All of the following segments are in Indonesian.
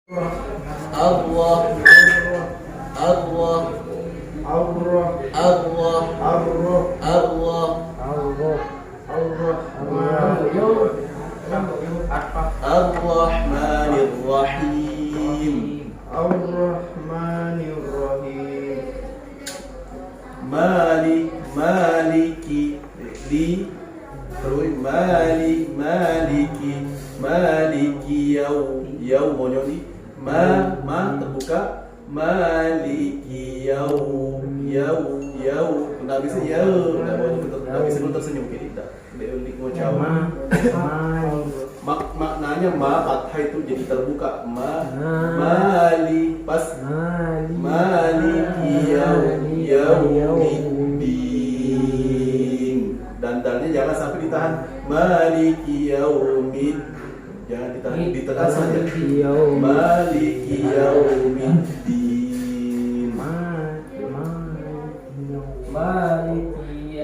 Allah Allah Allah Allah Allah Allah Ar-Rahmanir Rahim Ar-Rahmanir-Rahim Maliki terus Maliki yaumoni terbuka Maliki yaum nggak bisa nggak bisa lu tersenyum gini dah ngocau maknanya fathah itu jadi terbuka mali pas maliki yaumiddin dan dalnya jangan sampai ditahan maliki yaumid jangan ditekan saja maliki yaumiddin Maliki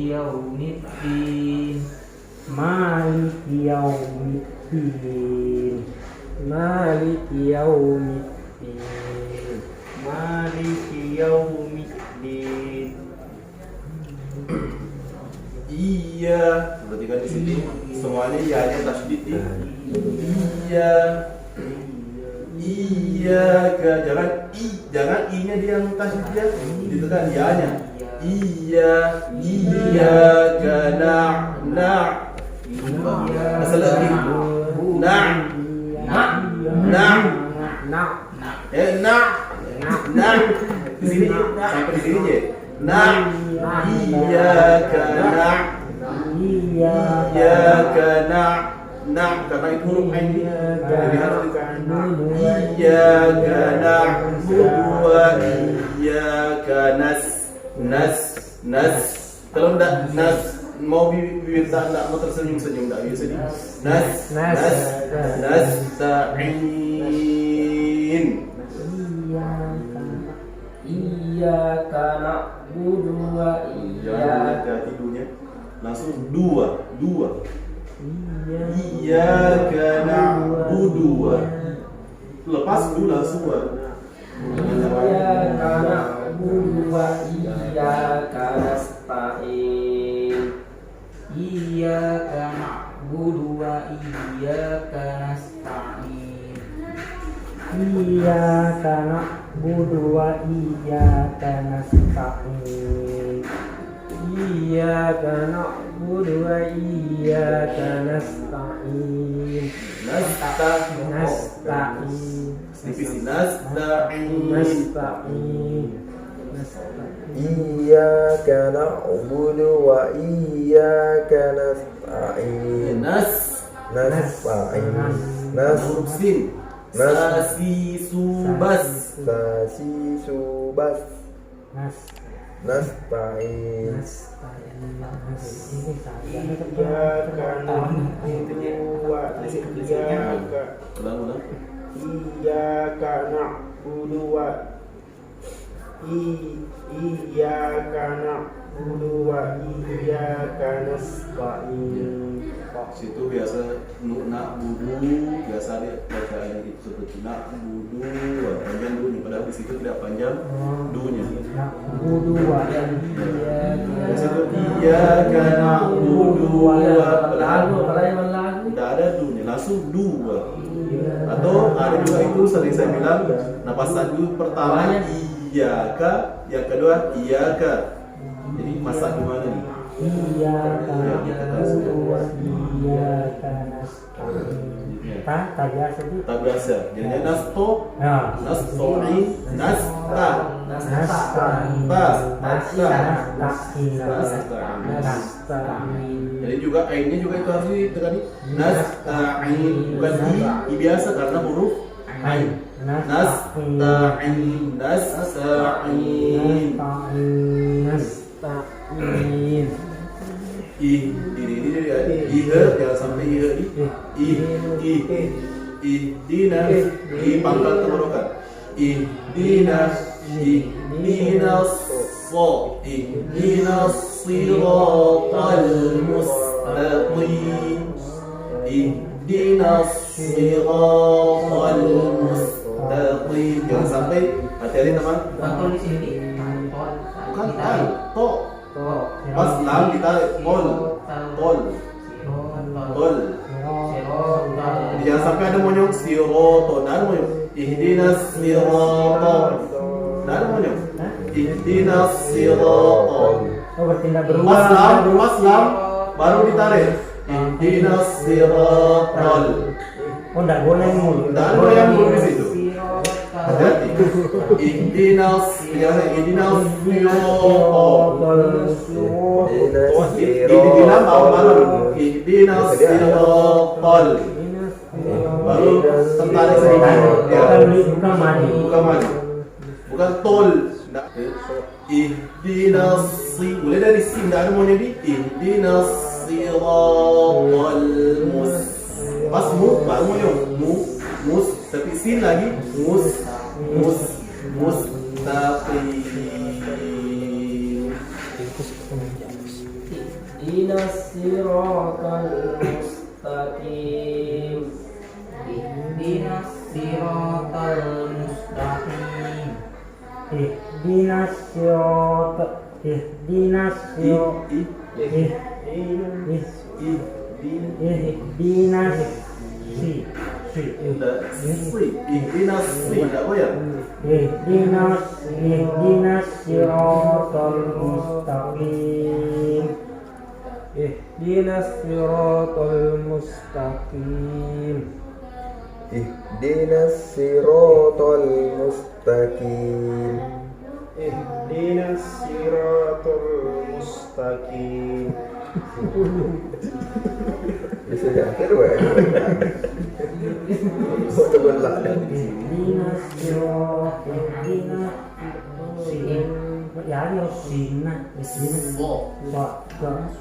yaumiddin Maliki yaumiddin Maliki yaumiddin Maliki Yaumiddin. Iya, perhatikan di sini semuanya ya-nya tasydid nih. Iya, jangan i-nya dia yang tasydid ya, ditekan ya-nya. Iya, asal lagi. Di sini sampai di sini aja. Karena itu huruf ain jadi harus iyyaka na'budu wa iyyaka nas kalau enggak nas mau bibir tak enggak mau tersenyum enggak bisa di nasta'in Iyyaka na'budu wa iyyaka tidurnya langsung dua Iyyaka na'budu wa lepas dulu langsung wa Iyyaka na'budu wa iyyaka nasta'in Iyyaka na'budu wa iyyaka nasta'in Iyyaka na'budu wa iyyaka nasta'in Iyyaka na'budu wa iyyaka nasta'in Iyyaka na'budu wa iyyaka nasta'in. Nasta'in. Iyyaka na'budu wa iyyaka na'budu wa iyyaka nasta'in. Situ biasa na'budu biasa dia bacaannya itu seperti na'budu panjang dunya padahal di situ tidak panjang dunya Na'budu wa di situ iyyaka na'budu wa lagu tidak ada dunya langsung dua atau ada juga itu sering saya bilang napasan dulu pertama iyyaka yang kedua iyyaka jadi masak gimana nih Iyyaka na'budu wa iyyaka nasta'in. Tak biasa. Jadi nasto'in, Jadi juga ainnya juga itu harus ditekani. Nasta'in bukan i biasa karena huruf ain. Nasta'in. Ini jangan sampai ihdina pangkal tenggorokan ihdinas siratal mustaqim mustaqim. Ihdinas siratal mustaqim. Jangan sampai hati-hati teman. Tol di sini. Bukan al, to. Pas lam ditarik tol. Tol. Tol. Jadi jangan sampai ada monyong siratal. Nah, ada monyong. Ihdinas siratal. Nah, ada monyong. Ihdinas siratal. Oh, bertindak Pas berulang. lam baru ditarik. Ihdinas siratal. Oh, enggak boleh mulu. Tidak ada yang belum di situ. Hati-hati. Ihdinas siratal. Ini bilang awal ihdinas siratal. Baru tertarik sedikit. Ya. Bukan maju. Bukan maju. Bukan tol. Ihdinas mulai dari sin, tidak ada maunya di ihdinas siratal pas mu baru mau mus tapi sin lagi mustaqim. Ihdinas siratal mustaqim. Ihdinas siratal mustaqim. Ihdinas siratal ihdinas ihdinas Ihdinas tidak boleh. ihdinas siratal mustaqim. Ihdinas siratal mustaqim. Ihdinas siratal mustaqim. Ihdinas siratal mustaqim. Bisa di akhir weh. Kok terbelah? Ihdinas siratal ya harus sinah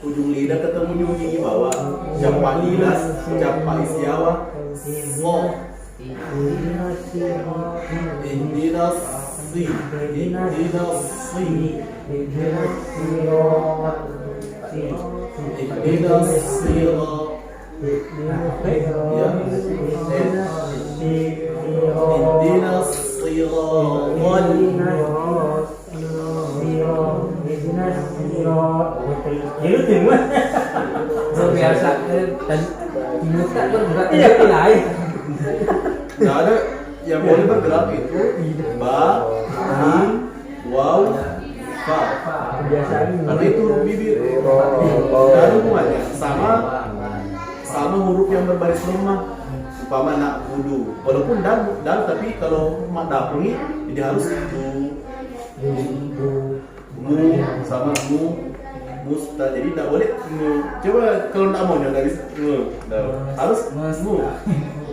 Ujung lidah ketemu ujung gigi bawah. Campak lilas, campak isiawa. ihdinas siratal Ihdinas ihdinas siratal ihdinas siratal ihdinas Biasa dan muka tuh berat lebih lain. Nah, ada yang boleh bergerak itu ba, mim, waw, fa. Karena itu huruf bibir. Dan hubungannya sama huruf yang berbaris lemah. Umpama nak wudu. Walaupun dal tapi kalau mak bunyi jadi harus mu sama musta. Jadi tidak boleh coba kalau tidak mau dari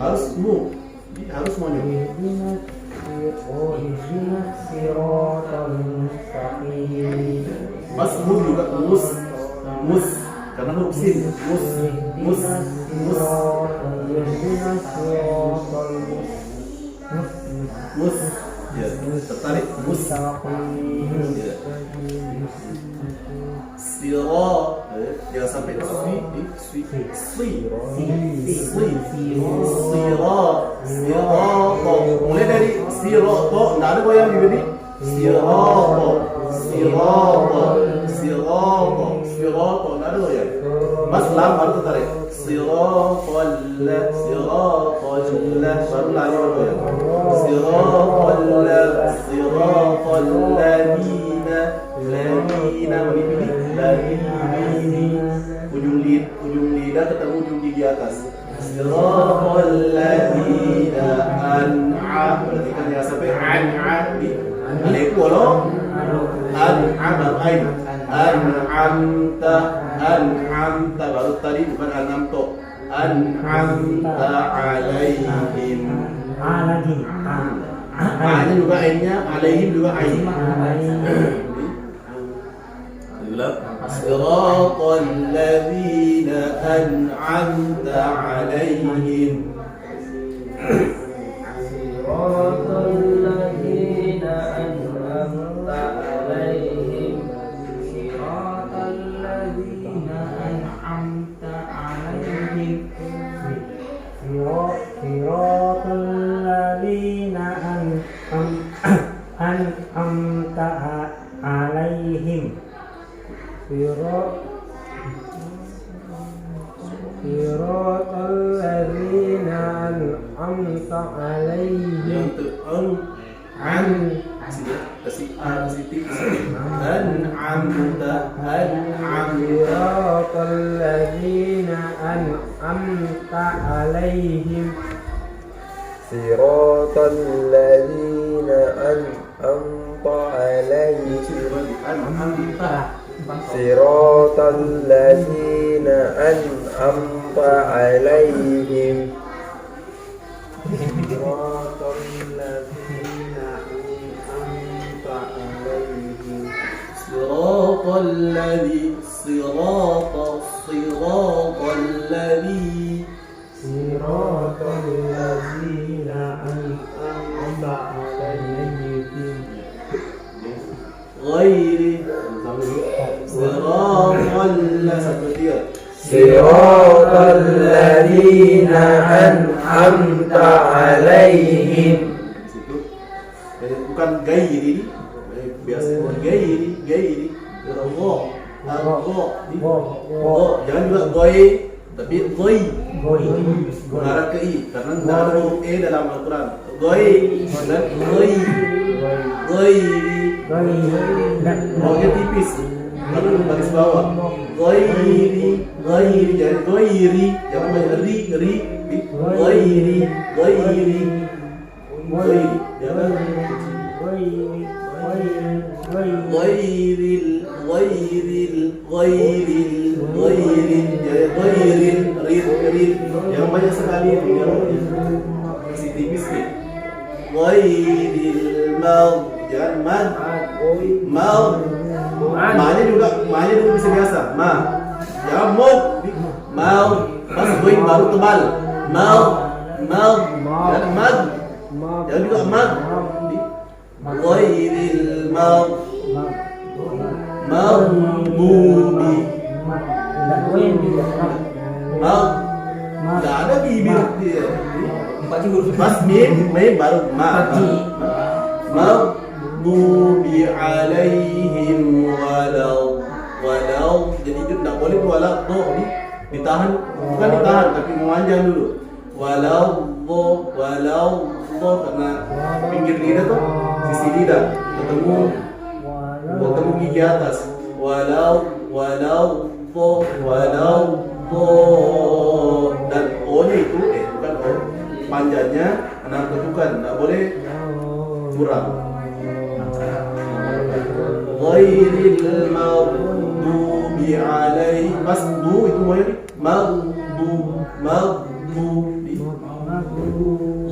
harus mu jadi harus mau ihdinas siratal mustaqim. mas mu juga mus karena huruf sin mus ya tertarik mus ya. Siro jangan sampai siro mulai dari siro nggak ada goyang di sini siro nggak ada goyang mas lam baru tertarik siro baru lari bergoyang ladina ujung lidah ketemu ujung gigi atas. Siratal ladina an'am berarti kan ya sampai an'am di alif walau an'am an'amta baru tadi bukan an'amto an'amta alaihim lagi A-nya juga A-nya alaihim juga ain. صراط الذين أنعمت عليهم صراط الذين أنعمت عليهم صراط الذين أنعمت Siratal ladzina an'amta alaihim. An kasih tipis. An'amta Siratal ladzina an'amta alaihim. Siratal ladzina an'amta alaihim. Siratal ladzina an'amta alaihim. Siratal ladzina an'amta alaihim. صراط الذي Siratal ladzina an'amta alaihim. غير Siratal ladzina an'amta alaihim. Bukan gairi, biasa gairi. Allah, jangan juga goi, tapi goi. Mengarah ke i, karena tidak ada huruf e dalam Al-Quran. Goi dan Goi tipis, karena baris bawah. Ghairi, jangan ghairi, jangan banyak ri, ghairi, jangan ghairil, jangan banyak sekali itu, masih tipis nih. Ghairil jangan mahnya juga bisa biasa. Jangan mau pas going baru tebal. Jangan jangan juga ghairil maghdubi. Tidak ada bibir dia. Pas mim baru maghdubi alaihim walau. Jadi itu tidak boleh walau ditahan, bukan ditahan tapi memanjang dulu. Walau karena pinggir lidah tuh sisi lidah ketemu gigi atas. Walau dan o-nya itu bukan o, panjangnya 6 ketukan, tidak boleh kurang. Ghairil maghdubi alaihim, pas du itu boleh maghdubi.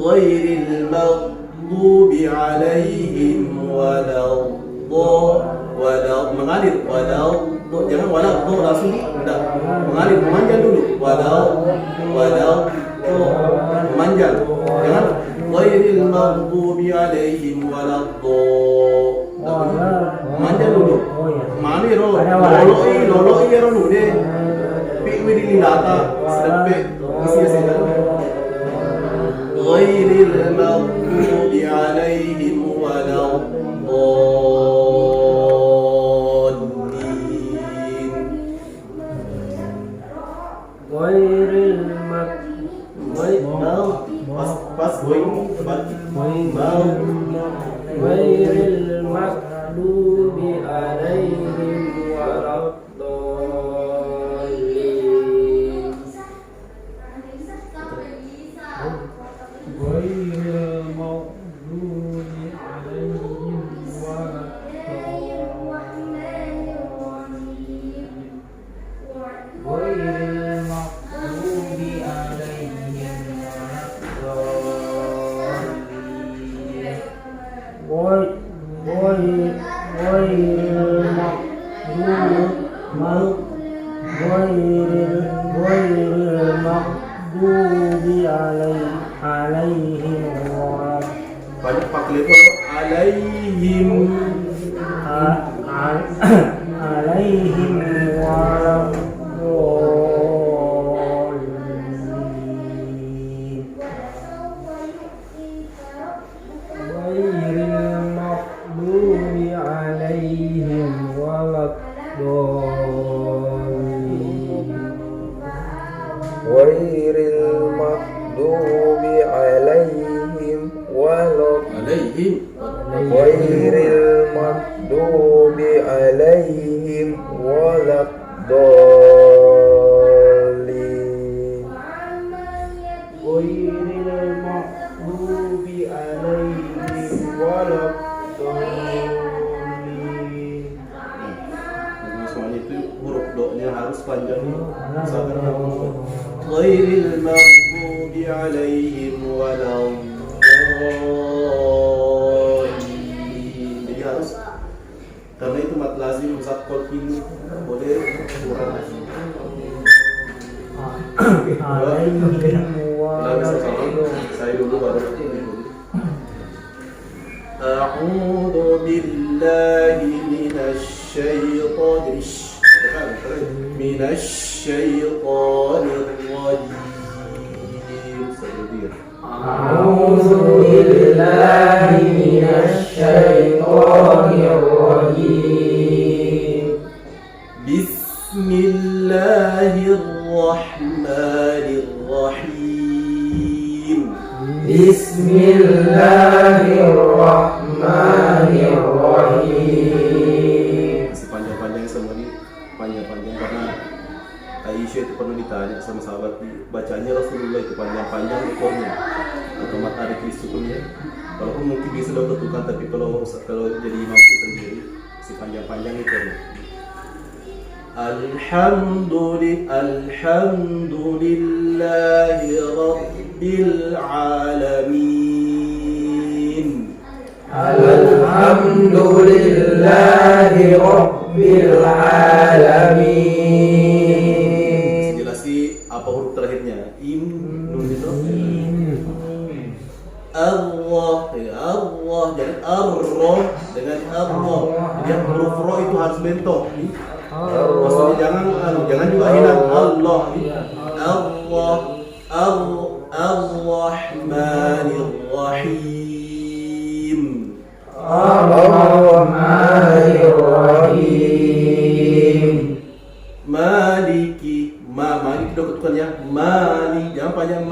Ghairil maghdubi alaihim walau mengalir, jangan walau langsung tidak mengalir, memanjang dulu. Walau memanjang, jangan ghairil maghdubi alaihim walau memanjang dulu. Mana loloi dulu deh. Pikir di data sedepek isi sedang. Ghairil maghdubi alaihim walau pas Ghairil maghdubi alaihim waladdallin. Ghairil maghdubi alaihim banyak pakai itu alaihim alaihim waladdallin. ghairil maghdubi alaihim waladdallin. Ghairil maghdubi alaihim waladdallin. Semuanya itu huruf do-nya harus panjang nih. Misalkan ghairil maghdubi alaihim waladdallin. Jadi harus, karena itu mat lazim musaqqal ini boleh kurang. Alaihim Saya dulu baru. A'udzu billahi minasy syaitonir rajim. A'udzu billahi minasy syaitonir rajim. Bismillahirrahmanirrahim. Bismillahirrahmanirrahim. Masih panjang-panjang semua ini, panjang-panjang karena Aisyah itu pernah ditanya sama sahabat, bacanya Rasulullah itu panjang-panjang ekornya atau mata ada Kristunya. Walaupun mungkin bisa dilakukan, tapi kalau jadi imam sendiri si panjang-panjang ekornya. Alhamdulillahi Rabbil Alamin. Alhamdulillahi Rabbil Alamin. Jelasi apa huruf terakhirnya? Nun itu. Allah, Allah, jangan arroh dengan Allah. Jadi huruf ro itu harus bentok. Maksudnya jangan juga hilang Allah. Ar-Rahmanir-Rahim. Ar-Rahmanir-Rahim. Maliki, Maliki dua ketukan ya. Mali, jangan panjang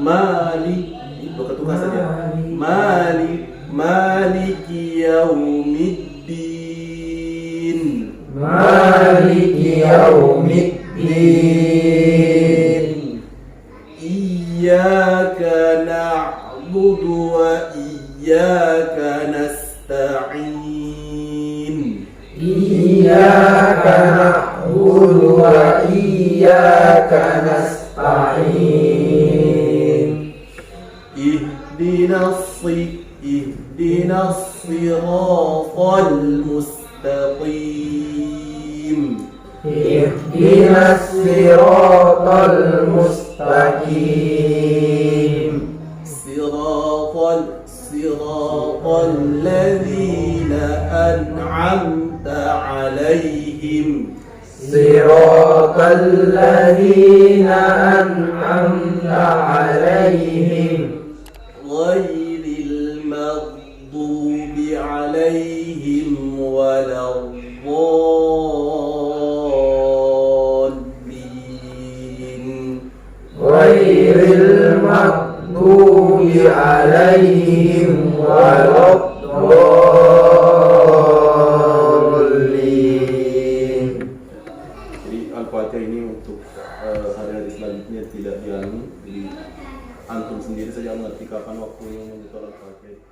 Mali, dua ketukan saja. Maliki yaumiddin. Maliki yaumiddin. Iyyaka na'budu wa iyyaka nasta'in. Iyyaka na'budu wa iyyaka nasta'in. Ihdinas siratal mustaqim. Ihdinas siratal mustaqim. Siratal ladzina an'amta 'alaihim. Siratal ladzina an'amta 'alaihim. Ghairil maghdubi 'alaihim waladdallin. Ghairil maghdubi 'alaihim waladdallin. Jadi Al-Fatihah ini untuk hari-hari selanjutnya tidak dialami. Jadi antum sendiri saja mengerti kapan waktu yang membuka Al-Fatihah.